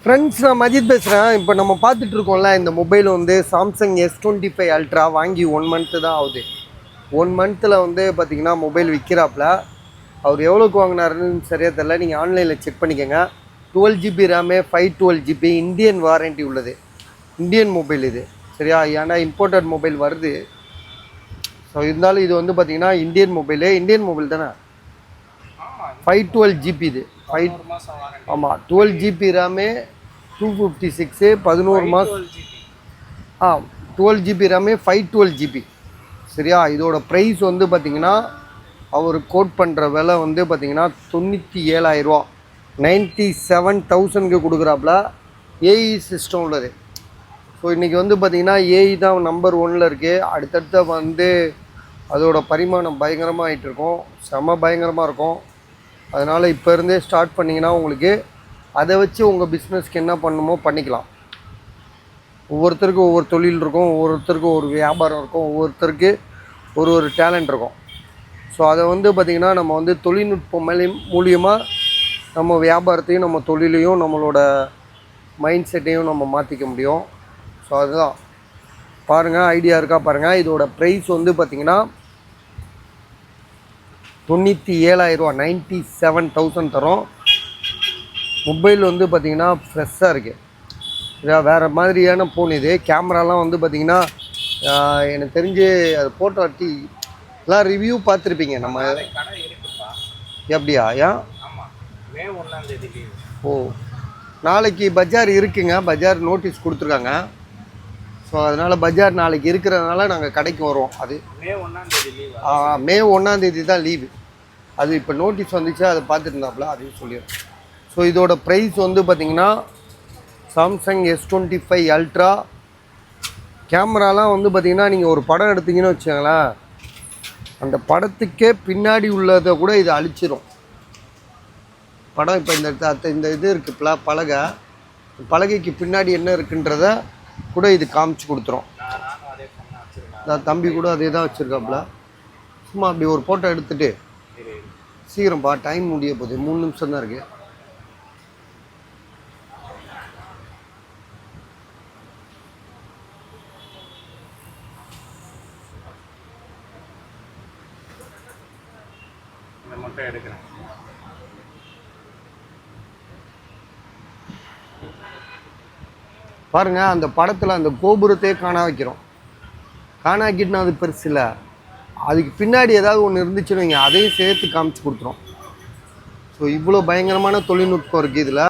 Friends, நான் மஜித் பேசுகிறேன். இப்போ நம்ம பார்த்துட்டு இருக்கோம்ல, இந்த மொபைல் வந்து சாம்சங் S25 அல்ட்ரா வாங்கி 1 மந்த்து தான் ஆகுது. 1 மந்த்தில் வந்து பார்த்திங்கன்னா மொபைல் விற்கிறாப்புல. அவர் எவ்வளோக்கு வாங்கினாருன்னு சரியாக தெரில. நீங்கள் ஆன்லைனில் செக் பண்ணிக்கோங்க. 12 GB RAM, 512 GB Indian warranty உள்ளது. இந்தியன் மொபைல் இது, சரியா? ஏன்னா இம்போர்ட்டட் மொபைல் வருது. ஸோ இருந்தாலும் இது வந்து பார்த்திங்கன்னா இந்தியன் மொபைல் தானே. 512 GB இது. ஆமாம், 12 GB ரேமு, 256, 11 மாதம். 12 GB ரேமு, 512 GB, சரியா? இதோட ப்ரைஸ் வந்து பார்த்திங்கன்னா அவர் கோட் பண்ணுற விலை வந்து பார்த்திங்கன்னா 97,000 ரூபா, 97,000க்கு கொடுக்குறாப்புல. ஏஇ சிஸ்டம் உள்ளது. ஸோ இன்றைக்கி வந்து பார்த்திங்கன்னா ஏஇ தான் நம்பர் 1ல் இருக்குது. அடுத்தடுத்த வந்து அதோட பரிமாணம் பயங்கரமாக ஆகிட்டு இருக்கும், செம பயங்கரமாக இருக்கும். அதனால் இப்போ இருந்தே ஸ்டார்ட் பண்ணிங்கன்னா உங்களுக்கு அதை வச்சு உங்கள் பிஸ்னஸ்க்கு என்ன பண்ணணுமோ பண்ணிக்கலாம். ஒவ்வொருத்தருக்கும் ஒவ்வொரு தொழில் இருக்கும், ஒவ்வொருத்தருக்கும் ஒரு வியாபாரம் இருக்கும், ஒவ்வொருத்தருக்கு ஒரு டேலண்ட் இருக்கும். ஸோ அதை வந்து பார்த்திங்கன்னா நம்ம வந்து தொழில்நுட்பம் மூலியமாக நம்ம வியாபாரத்தையும் நம்ம தொழிலையும் நம்மளோட மைண்ட் செட்டையும் நம்ம மாற்றிக்க முடியும். ஸோ அதுதான் பாருங்கள், ஐடியா இருக்கா பாருங்கள். இதோட ப்ரைஸ் வந்து பார்த்திங்கன்னா 97,000 ரூபா, 97,000 தரோம். மொபைல் வந்து பார்த்திங்கன்னா ஃப்ரெஷ்ஷாக இருக்குது. இதை வேறு மாதிரியான ஃபோன் இது. கேமராலாம் வந்து பார்த்திங்கன்னா எனக்கு தெரிஞ்சு அது ஃபோட்டோ அட்டி எல்லாம் ரிவ்யூ பார்த்துருப்பீங்க நம்ம. எப்படியா? ஏன்? ஓ, நாளைக்கு பஜார் இருக்குங்க. பஜார் நோட்டீஸ் கொடுத்துருக்காங்க. ஸோ அதனால் பஜார் நாளைக்கு இருக்கிறதுனால நாங்கள் கடைக்கு வருவோம். அது மே 1 தான் லீவு. அது இப்போ நோட்டீஸ் வந்துச்சு, அதை பார்த்துட்டு இருந்தாப்புல, அதையும் சொல்லிடுறேன். ஸோ இதோட ப்ரைஸ் வந்து பார்த்திங்கன்னா சாம்சங் S25 அல்ட்ரா. கேமராலாம் வந்து பார்த்திங்கன்னா நீங்கள் ஒரு படம் எடுத்தீங்கன்னு வச்சுக்கோங்களேன், அந்த படத்துக்கே பின்னாடி உள்ளதை கூட இது அழிச்சிரும். படம் இப்போ இந்த இது இருக்குது பலகைக்கு பின்னாடி என்ன இருக்குன்றத கூட இது காமிச்சு கொடுத்துரும். தம்பி கூட அதே தான் வச்சுருக்காப்புல. சும்மா அப்படி ஒரு ஃபோட்டோ எடுத்துகிட்டு சீக்கிரம்ப்பா, டைம் முடிய போகுது, 3 நிமிஷம் தான் இருக்குது. எடுக்கிறேன். பாருங்க, அந்த படத்தில் அந்த கோபுரத்தையே காண வைக்கிறோம். காணாக்கிட்டுனா அது பெருசு இல்லை, அதுக்கு பின்னாடி ஏதாவது ஒன்று இருந்துச்சுன்னு வைங்க, அதையும் சேர்த்து காமிச்சு கொடுத்துரும். ஸோ இவ்வளோ பயங்கரமான தொழில்நுட்பம் இருக்குது இதில்.